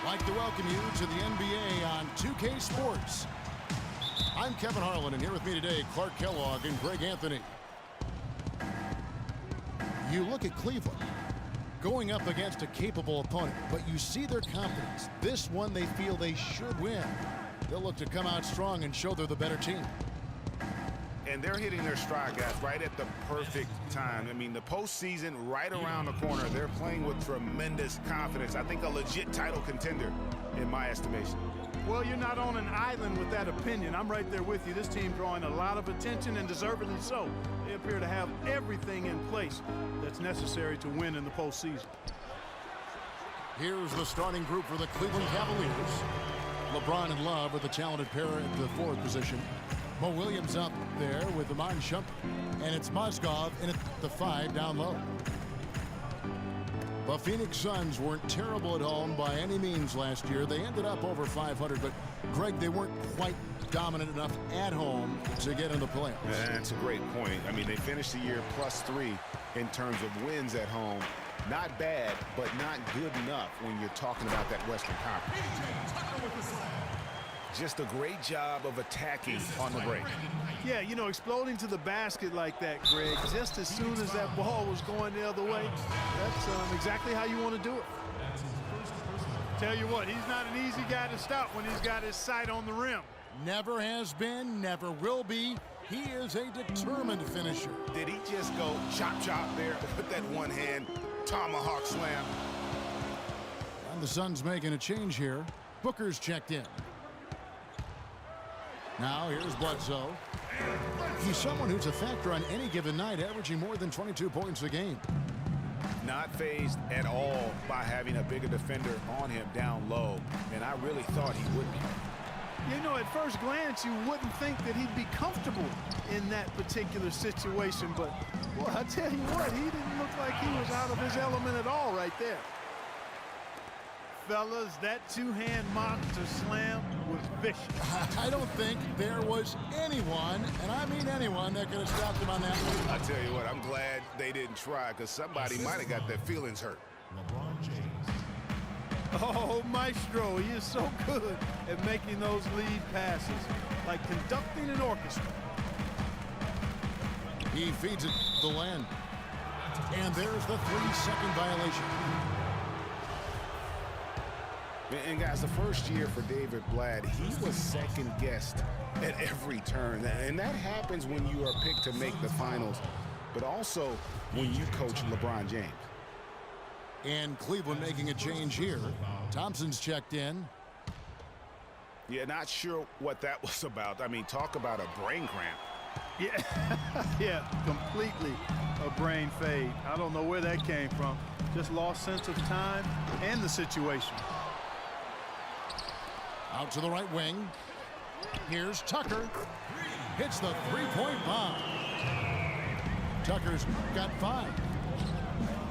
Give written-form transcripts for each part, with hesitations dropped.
Like to welcome you to the NBA on 2K Sports. I'm Kevin Harlan, and here with me today, Clark Kellogg and Greg Anthony. You look at Cleveland, going up against a capable opponent, but you see their confidence. This one they feel they should win. They'll look to come out strong and show they're the better team. And they're hitting their stride, guys, right at the perfect time. I mean, the postseason right around the corner. They're playing with tremendous confidence. I think a legit title contender, in my estimation. Well, you're not on an island with that opinion. I'm right there with you. This team drawing a lot of attention, and deservedly so. They appear to have everything in place that's necessary to win in the postseason. Here's the starting group for the Cleveland Cavaliers. LeBron and Love are the talented pair at the forward position. Mo Williams up there with Iman Shumpert, and it's Mozgov in at the 5 down low. The Phoenix Suns weren't terrible at home by any means last year. They ended up over 500, but Greg, they weren't quite dominant enough at home to get in the playoffs. That's a great point. I mean, they finished the year +3 in terms of wins at home. Not bad, but not good enough when you're talking about that Western Conference. Just a great job of attacking on the break. Yeah, you know, exploding to the basket like that, Greg, just as soon as that ball was going the other way, that's exactly how you want to do it. Tell you what, he's not an easy guy to stop when he's got his sight on the rim. Never has been, never will be. He is a determined finisher. Did he just go chop there with that one-hand tomahawk slam? And the Suns making a change here. Booker's checked in. Now here's Bledsoe. He's someone who's a factor on any given night, averaging more than 22 points a game. Not fazed at all by having a bigger defender on him down low, and I really thought he would be. You know, at first glance, you wouldn't think that he'd be comfortable in that particular situation, but, boy, I tell you what, he didn't look like he was out of his element at all right there. Fellas, that two-hand monster slam was vicious. I don't think there was anyone, and I mean anyone, that could have stopped him on that one. I tell you what, I'm glad they didn't try, because somebody might have got their feelings hurt. LeBron James. Oh, Maestro, he is so good at making those lead passes, like conducting an orchestra. He feeds it to Len. And there's the 3-second violation. And guys, the first year for David Blatt, he was second-guessed at every turn. And that happens when you are picked to make the finals, but also when you coach LeBron James. And Cleveland making a change here. Thompson's checked in. Yeah, not sure what that was about. I mean, talk about a brain cramp. Yeah, yeah, completely a brain fade. I don't know where that came from. Just lost sense of time and the situation. Out to the right wing. Here's Tucker. Hits the three-point bomb. Tucker's got 5.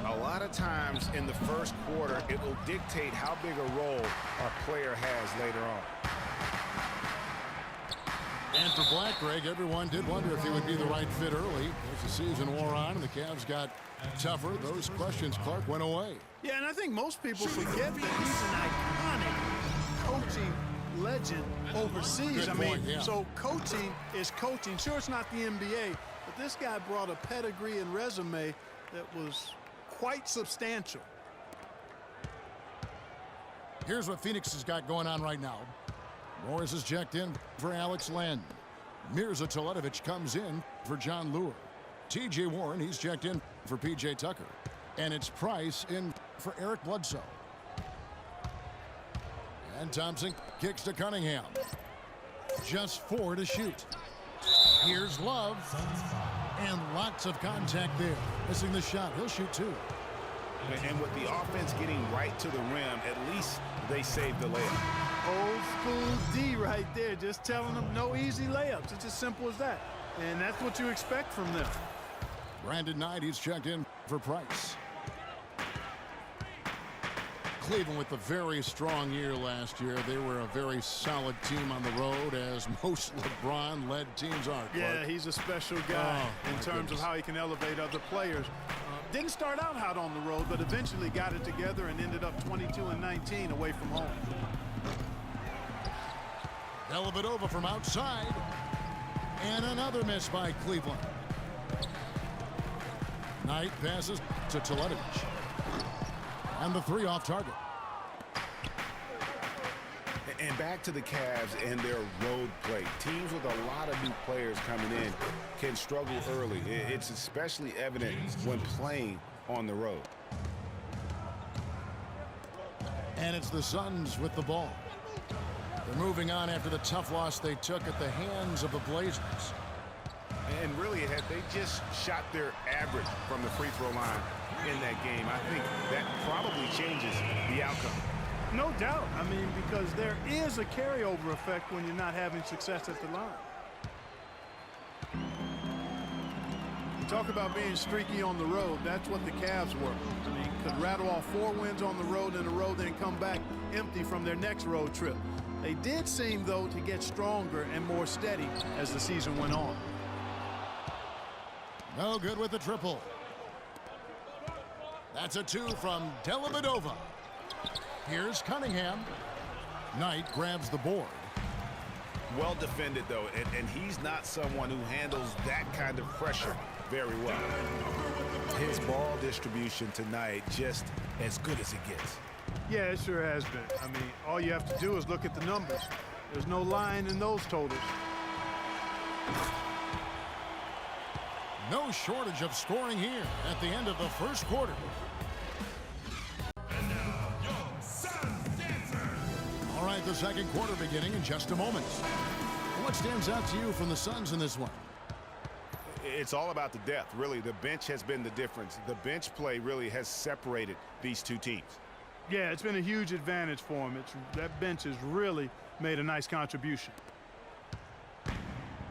A lot of times in the first quarter, it will dictate how big a role a player has later on. And for Black, Greg, everyone did wonder if he would be the right fit early. As the season wore on and the Cavs got tougher, those questions, Clark, went away. Yeah, and I think most people forget that he's an iconic coaching legend overseas. Good point, yeah. So coaching is coaching. Sure, it's not the NBA, but this guy brought a pedigree and resume that was quite substantial. Here's what Phoenix has got going on right now. Morris is checked in for Alex Len. Mirza Teletovic comes in for John Lure. T.J. Warren, he's checked in for P.J. Tucker. And it's Price in for Eric Bledsoe. And Thompson kicks to Cunningham. Just 4 to shoot. Here's Love. And lots of contact there. Missing the shot. He'll shoot 2. And with the offense getting right to the rim, at least they saved the layup. Old school D right there, just telling them no easy layups. It's as simple as that. And that's what you expect from them. Brandon Knight, he's checked in for Price. Cleveland with a very strong year last year. They were a very solid team on the road, as most LeBron-led teams are. Clark. Yeah, he's a special guy in terms of how he can elevate other players. Didn't start out hot on the road, but eventually got it together and ended up 22-19 away from home. Dellavedova from outside. And another miss by Cleveland. Knight passes to Teletovic. And the three off target. And back to the Cavs and their road play. Teams with a lot of new players coming in can struggle early. It's especially evident when playing on the road. And it's the Suns with the ball. They're moving on after the tough loss they took at the hands of the Blazers. And really, had they just shot their average from the free throw line in that game, I think that probably changes the outcome. No doubt. I mean, because there is a carryover effect when you're not having success at the line. You talk about being streaky on the road. That's what the Cavs were. I mean, could rattle off 4 wins on the road in a row, then come back empty from their next road trip. They did seem, though, to get stronger and more steady as the season went on. No good with the triple. That's a 2 from Dellavedova. Here's Cunningham. Knight grabs the board. Well defended, though, and he's not someone who handles that kind of pressure very well. His ball distribution tonight just as good as it gets. Yeah, it sure has been. I mean, all you have to do is look at the numbers. There's no line in those totals. No shortage of scoring here at the end of the first quarter. And now, your Suns dancer. All right, the second quarter beginning in just a moment. What stands out to you from the Suns in this one? It's all about the depth, really. The bench has been the difference. The bench play really has separated these two teams. Yeah, it's been a huge advantage for him. That bench has really made a nice contribution.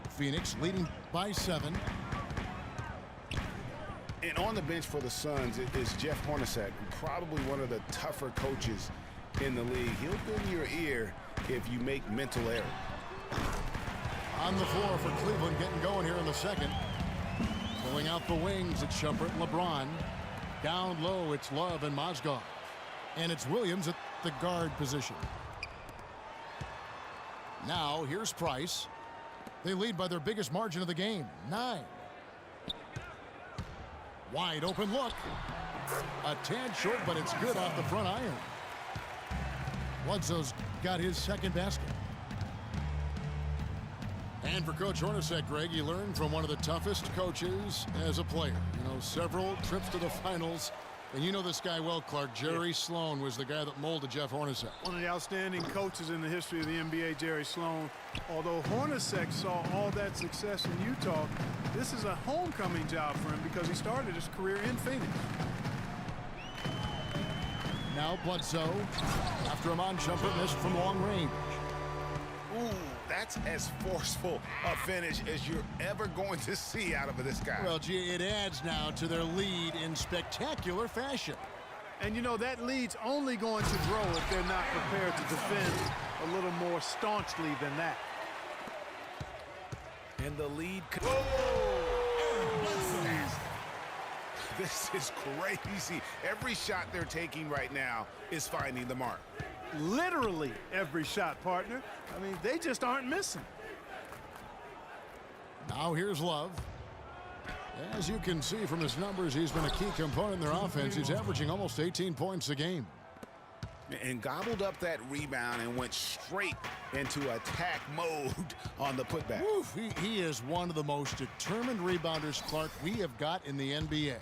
Phoenix leading by 7. And on the bench for the Suns is Jeff Hornacek, probably one of the tougher coaches in the league. He'll bend your ear if you make mental errors. On the floor for Cleveland, getting going here in the second. Pulling out the wings, it's Shumpert and LeBron. Down low, it's Love and Mozgov. And it's Williams at the guard position. Now, here's Price. They lead by their biggest margin of the game, 9. Wide open look. A tad short, but it's good off the front iron. Bledsoe's got his second basket. And for Coach Hornacek, Greg, you learned from one of the toughest coaches as a player. You know, several trips to the finals. And you know this guy well, Clark. Jerry Sloan was the guy that molded Jeff Hornacek. One of the outstanding coaches in the history of the NBA, Jerry Sloan. Although Hornacek saw all that success in Utah, this is a homecoming job for him because he started his career in Phoenix. Now Bledsoe, after a Shumpert missed from long range. Ooh, that's as forceful a finish as you're ever going to see out of this guy. Well, gee, it adds now to their lead in spectacular fashion. And, you know, that lead's only going to grow if they're not prepared to defend a little more staunchly than that. And the lead... This is crazy. Every shot they're taking right now is finding the mark. Literally every shot, partner. I mean, they just aren't missing. Now here's Love. As you can see from his numbers, he's been a key component in their offense. He's averaging almost 18 points a game. And gobbled up that rebound and went straight into attack mode on the putback. Oof, he is one of the most determined rebounders, Clark, we have got in the NBA.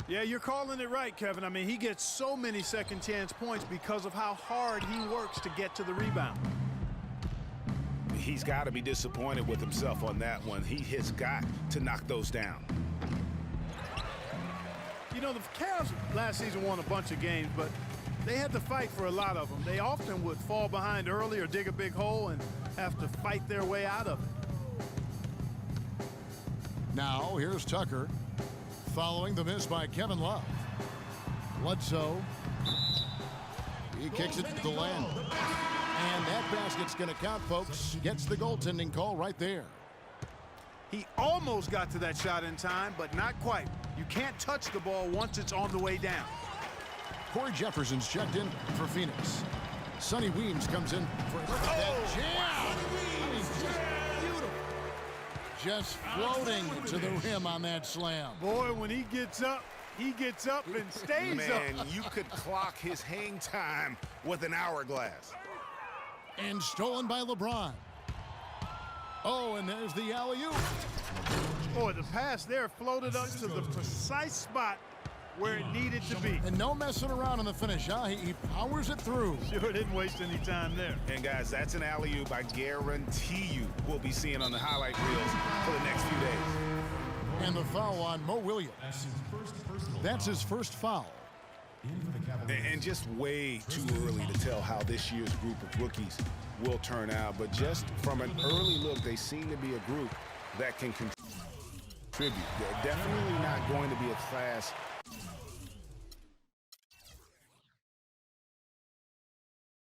Yeah, you're calling it right, Kevin. I mean, he gets so many second chance points because of how hard he works to get to the rebound. He's got to be disappointed with himself on that one. He has got to knock those down. You know, the Cavs last season won a bunch of games, but they had to fight for a lot of them. They often would fall behind early or dig a big hole and have to fight their way out of it. Now, here's Tucker. Following the miss by Kevin Love. Bledsoe. He kicks it to the land. And that basket's going to count, folks. Gets the goaltending call right there. He almost got to that shot in time, but not quite. You can't touch the ball once it's on the way down. Corey Jefferson's checked in for Phoenix. Sonny Weems comes in for that jam. I mean, just beautiful. Just floating to the rim on that slam. Boy, when he gets up and stays Man, up. you could clock his hang time with an hourglass. And stolen by LeBron. Oh, and there's the alley-oop. Boy, the pass there floated up to the precise spot where it needed to be. And no messing around in the finish, huh? He powers it through. Sure didn't waste any time there. And guys, that's an alley-oop I guarantee you we'll be seeing on the highlight reels for the next few days. And the foul on Mo Williams. That's his first foul. And just way too early to tell how this year's group of rookies will turn out. But just from an early look, they seem to be a group that can contribute. They're definitely not going to be a class